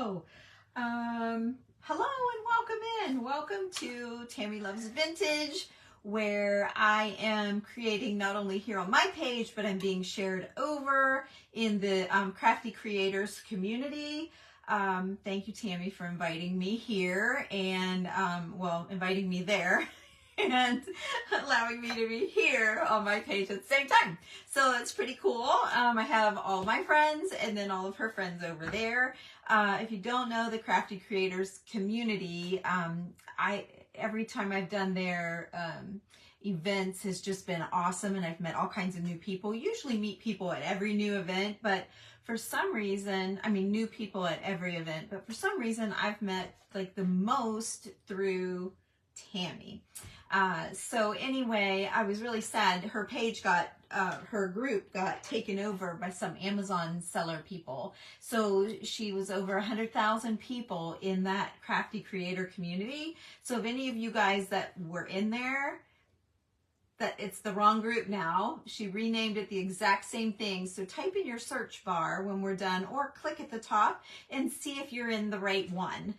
Hello and welcome in. Welcome to Tammy Loves Vintage, where I am creating not only here on my page, but I'm being shared over in the Crafty Creators community. Thank you, Tammy, for inviting me here and, inviting me there and allowing me to be here on my page at the same time. So it's pretty cool. I have all my friends and then all of her friends over there. If you don't know the Crafty Creators community, every time I've done their events has just been awesome, and I've met all kinds of new people. Usually meet people at every new event, but for some reason, new people at every event, but for some reason I've met like the most through Tammy. So anyway, I was really sad. Her page got, her group got taken over by some Amazon seller people. So she was over 100,000 people in that Crafty Creator community. So if any of you guys that were in there, that it's the wrong group now. She renamed it the exact same thing. So type in your search bar when we're done, or click at the top and see if you're in the right one.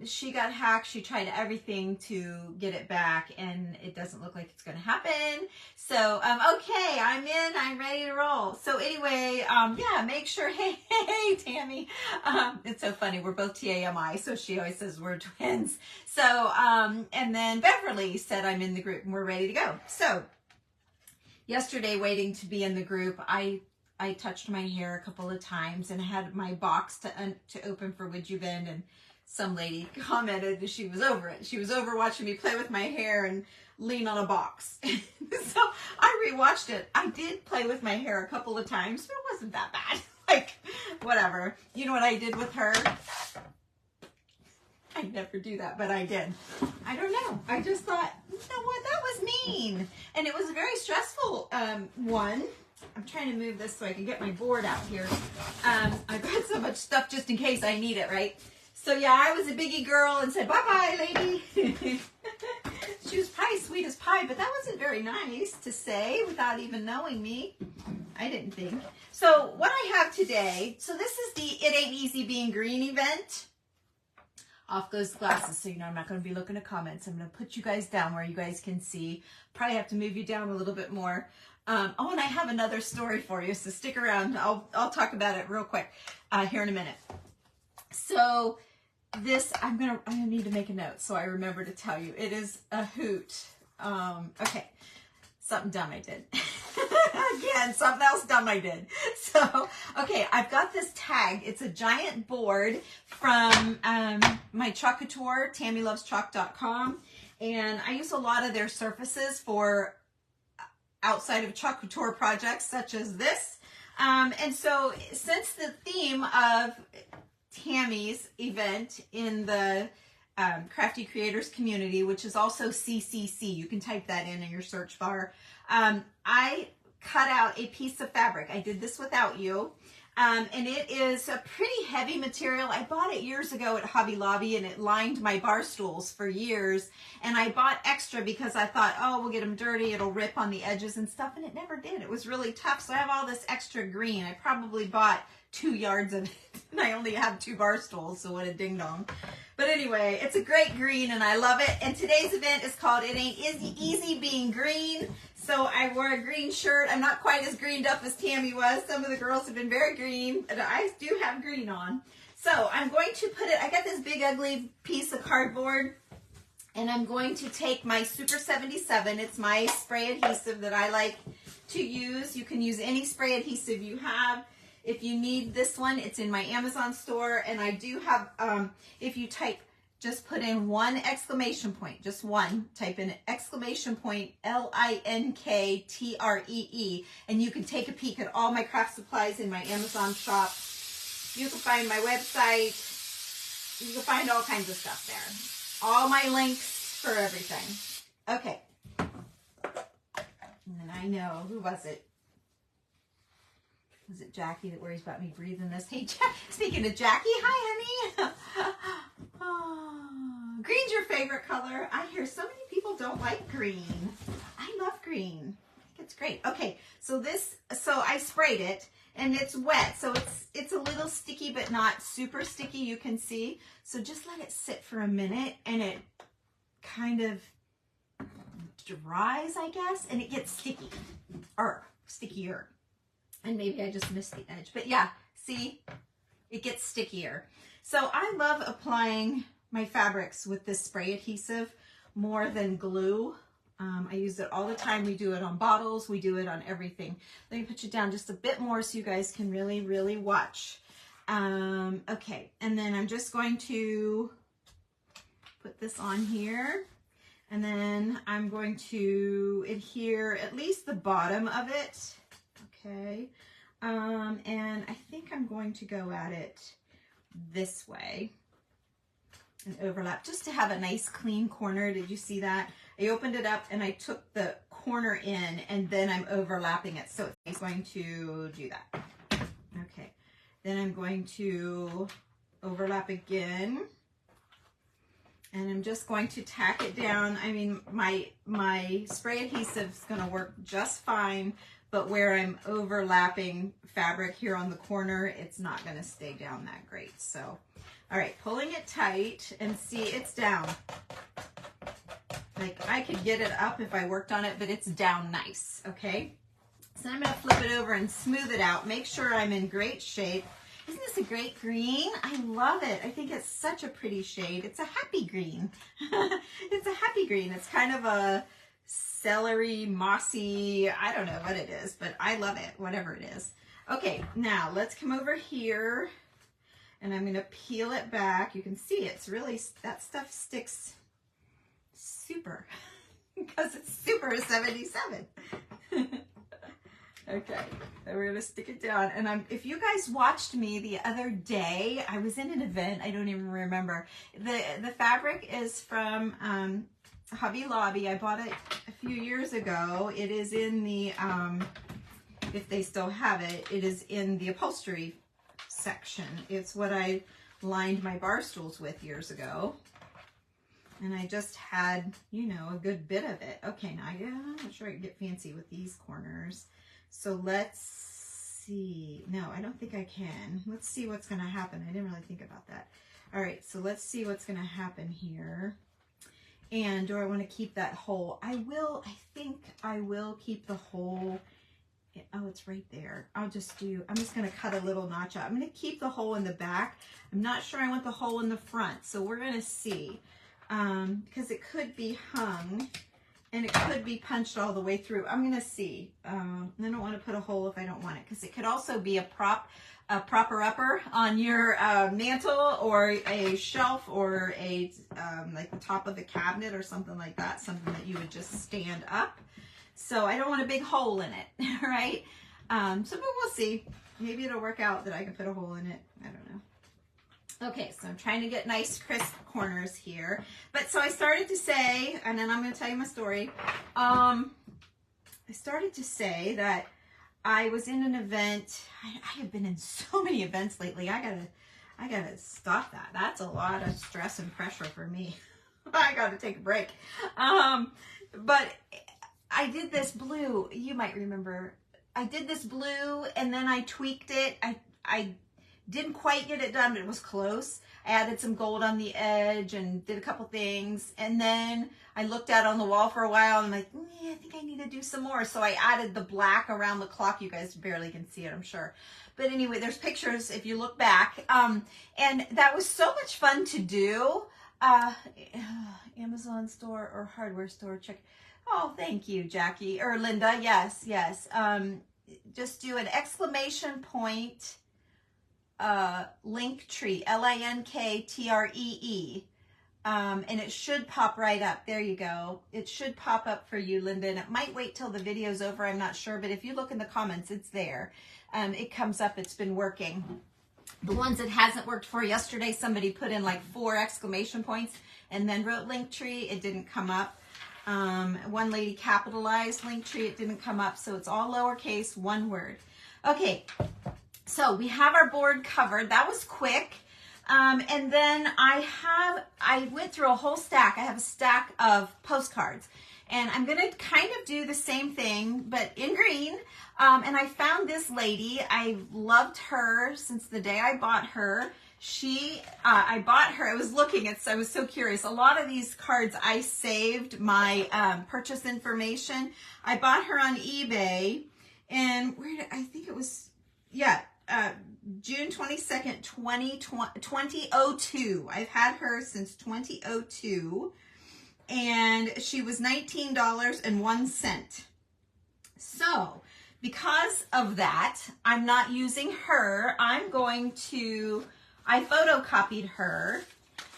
She got hacked. She tried everything to get it back, and it doesn't look like it's going to happen. So, okay, I'm in. I'm ready to roll. So anyway, yeah, make sure, hey, Tammy. It's so funny. We're both TAMI, so she always says we're twins. So, and then Beverly said I'm in the group and we're ready to go. So yesterday, waiting to be in the group, I touched my hair a couple of times and had my box to open for Would You Bend, and some lady commented that she was over it. She was over watching me play with my hair and lean on a box. So I rewatched it. I did play with my hair a couple of times, but it wasn't that bad. Like, whatever. You know what I did with her? I never do that, but I did. I don't know. I just thought, you know what? That was mean. And it was a very stressful one. I'm trying to move this so I can get my board out here. I've got so much stuff just in case I need it, right? So yeah, I was a biggie girl and said, bye-bye, lady. She was probably sweet as pie, but that wasn't very nice to say without even knowing me. I didn't think. So what I have today, so this is the It Ain't Easy Being Green event. Off goes the glasses, so you know I'm not going to be looking at comments. I'm going to put you guys down where you guys can see. Probably have to move you down a little bit more. And I have another story for you, so stick around. I'll talk about it real quick here in a minute. So this, I'm gonna need to make a note so I remember to tell you. It is a hoot. Okay, something dumb I did. Again, something else dumb I did. So, okay, I've got this tag. It's a giant board from my Chalk Couture, TammyLovesChalk.com. And I use a lot of their surfaces for outside of Chalk Couture projects such as this. And so since the theme of Tammy's event in the Crafty Creators community, which is also CCC, you can type that in your search bar. I cut out a piece of fabric. I did this without you. And it is a pretty heavy material. I bought it years ago at Hobby Lobby, and it lined my bar stools for years. And I bought extra because I thought, oh, we'll get them dirty. It'll rip on the edges and stuff. And it never did. It was really tough. So I have all this extra green. I probably bought 2 yards of it. And I only have 2 bar stools, so what a ding dong. But anyway, it's a great green and I love it. And today's event is called It Ain't Easy Being Green. So I wore a green shirt. I'm not quite as greened up as Tammy was. Some of the girls have been very green, and I do have green on. So I'm going to put it, I got this big ugly piece of cardboard, and I'm going to take my Super 77. It's my spray adhesive that I like to use. You can use any spray adhesive you have. If you need this one, it's in my Amazon store, and I do have, if you type, just put in one exclamation point, just one, type in exclamation point, LINKTREE, and you can take a peek at all my craft supplies in my Amazon shop. You can find my website. You can find all kinds of stuff there. All my links for everything. Okay. And I know, who was it? Was it Jackie that worries about me breathing this? Hey, speaking of Jackie, hi, honey. Oh, green's your favorite color. I hear so many people don't like green. I love green. I think it's great. Okay, so I sprayed it and it's wet, so it's a little sticky but not super sticky, you can see. So just let it sit for a minute and it kind of dries, I guess, and it gets sticky or stickier. And maybe I just missed the edge, but yeah, see, it gets stickier. So I love applying my fabrics with this spray adhesive more than glue. I use it all the time. We do it on bottles. We do it on everything. Let me put you down just a bit more so you guys can really, really watch. Okay, and then I'm just going to put this on here. And then I'm going to adhere at least the bottom of it. Okay. And I think I'm going to go at it this way and overlap just to have a nice clean corner. Did you see that? I opened it up and I took the corner in and then I'm overlapping it. So it's going to do that. Okay. Then I'm going to overlap again. And I'm just going to tack it down. I mean, my spray adhesive is going to work just fine, but where I'm overlapping fabric here on the corner, it's not going to stay down that great. So, all right, pulling it tight and see it's down. Like I could get it up if I worked on it, but it's down nice, okay? So I'm going to flip it over and smooth it out. Make sure I'm in great shape. Isn't this a great green? I love it. I think it's such a pretty shade. It's a happy green. It's a happy green. It's kind of a celery, mossy, I don't know what it is, but I love it, whatever it is. Okay, now let's come over here and I'm gonna peel it back. You can see it's really, that stuff sticks super because it's super 77. Okay, so we're gonna stick it down. And if you guys watched me the other day, I was in an event, I don't even remember. The fabric is from Hobby Lobby. I bought it a few years ago. It is in the, if they still have it, it is in the upholstery section. It's what I lined my bar stools with years ago. And I just had, you know, a good bit of it. Okay, now I'm not sure I can get fancy with these corners. So let's see. No, I don't think I can. Let's see what's going to happen. I didn't really think about that. All right, so let's see what's going to happen here. And do I want to keep that hole? I think I will keep the hole. Oh, it's right there. I'm just going to cut a little notch out. I'm going to keep the hole in the back. I'm not sure I want the hole in the front. So we're going to see. Because it could be hung. And it could be punched all the way through. I'm going to see. I don't want to put a hole if I don't want it, because it could also be a propper-upper on your mantle or a shelf or a like the top of a cabinet or something like that, something that you would just stand up. So I don't want a big hole in it, right? So but we'll see. Maybe it'll work out that I can put a hole in it. I don't know. Okay, so I'm trying to get nice crisp corners here. But so I started to say, and then I'm going to tell you my story. I started to say that I was in an event. I have been in so many events lately. I gotta stop that. That's a lot of stress and pressure for me. I gotta take a break. But I did this blue. You might remember. I did this blue, and then I tweaked it. I didn't quite get it done, but it was close. I added some gold on the edge and did a couple things. And then I looked out on the wall for a while and I'm like, I think I need to do some more. So I added the black around the clock. You guys barely can see it, I'm sure. But anyway, there's pictures if you look back. And that was so much fun to do. Amazon store or hardware store, check. Oh, thank you, Jackie, or Linda. Yes, yes. Just do an exclamation point, Linktree, Linktree, and it should pop right up. There you go. It should pop up for you, Linda, and it might wait till the video's over. I'm not sure, but if you look in the comments, it's there. It comes up. It's been working. The ones it hasn't worked for, yesterday somebody put in like 4 exclamation points and then wrote Linktree. It didn't come up. One lady capitalized Linktree. It didn't come up. So it's all lowercase, one word. Okay. So we have our board covered. That was quick. And then I went through a whole stack. I have a stack of postcards. And I'm going to kind of do the same thing, but in green. And I found this lady. I loved her since the day I bought her. I bought her, I was looking at, so I was so curious. A lot of these cards, I saved my purchase information. I bought her on eBay, and I think it was, yeah, June 22nd, 2002. I've had her since 2002, and she was $19.01. So, because of that, I'm not using her. I photocopied her,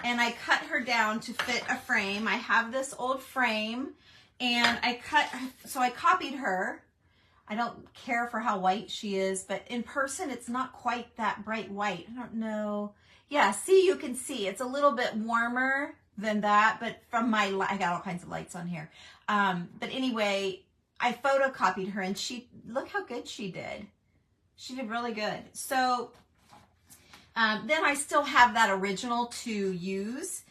and I cut her down to fit a frame. I have this old frame, and I copied her. I don't care for how white she is, but in person, it's not quite that bright white. I don't know. Yeah, see, you can see it's a little bit warmer than that, but from I got all kinds of lights on here. But anyway, I photocopied her, and look how good she did. She did really good. So then I still have that original to use.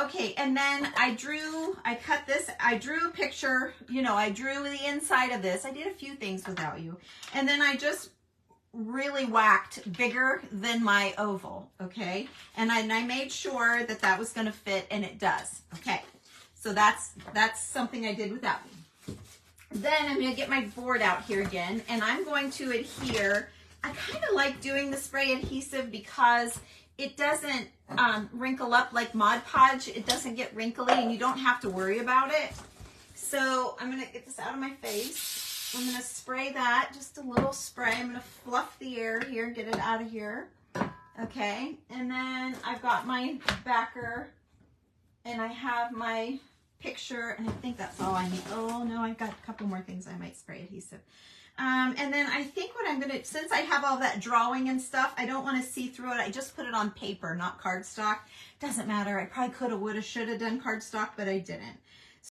Okay, and then I drew a picture, I drew the inside of this. I did a few things without you. And then I just really whacked bigger than my oval, okay? And I made sure that was going to fit, and it does. Okay, so that's something I did without you. Then I'm going to get my board out here again, and I'm going to adhere. I kind of like doing the spray adhesive because it doesn't wrinkle up like Mod Podge. It doesn't get wrinkly, and you don't have to worry about it. So I'm going to get this out of my face. I'm going to spray that, just a little spray. I'm going to fluff the air here, get it out of here. Okay, and then I've got my backer, and I have my picture, and I think that's all I need. Oh no, I've got a couple more things I might spray adhesive. And then I think what I'm going to, since I have all that drawing and stuff, I don't want to see through it. I just put it on paper, not cardstock. Doesn't matter. I probably could have, would have, should have done cardstock, but I didn't.